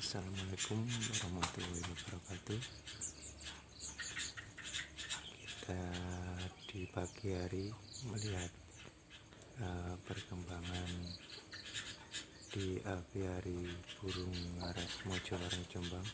Assalamualaikum warahmatullahi wabarakatuh. Kita di pagi hari melihat perkembangan di aviari burung waras Mojolarang Jombang.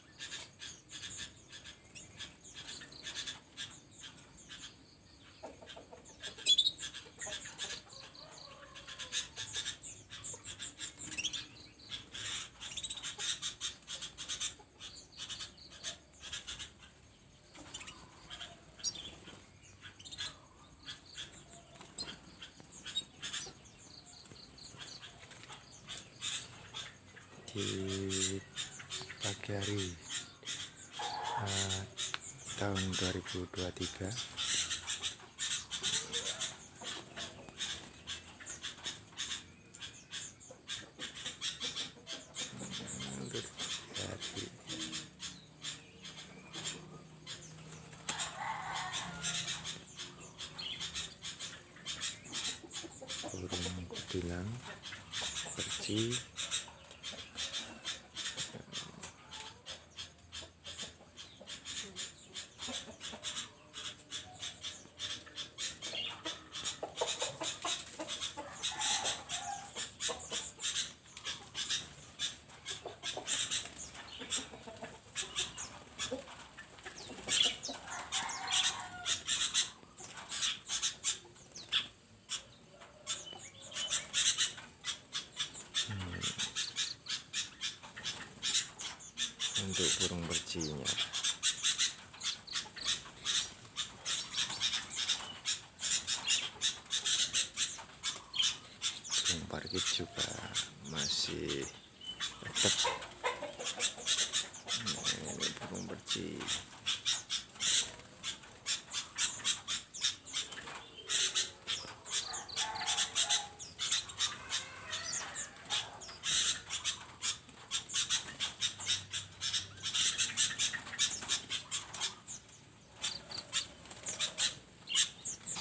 Di pagi hari tahun 2023 burung kutilang perci untuk burung percinya. Burung parkit juga masih tetap. Ini burung perci.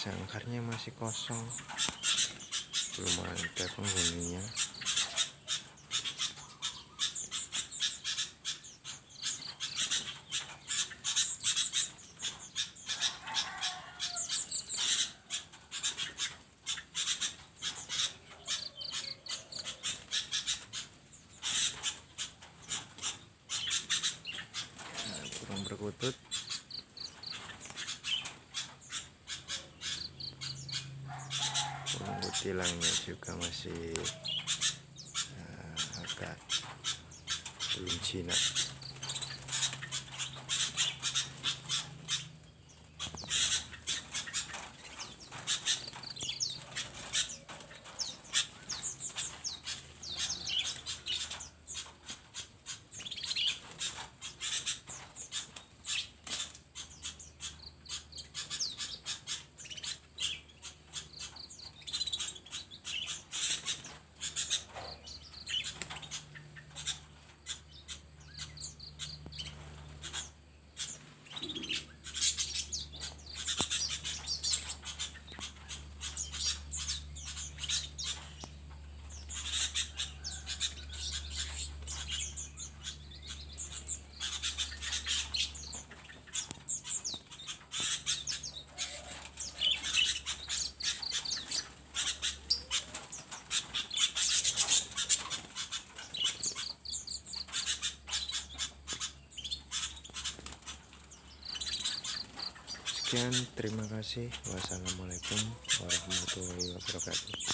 Sangkarnya masih kosong, belum ada penghuninya. Burung perkutut burung kutilangnya juga masih agak belum jinak. Sekian, terima kasih. Wassalamualaikum warahmatullahi wabarakatuh.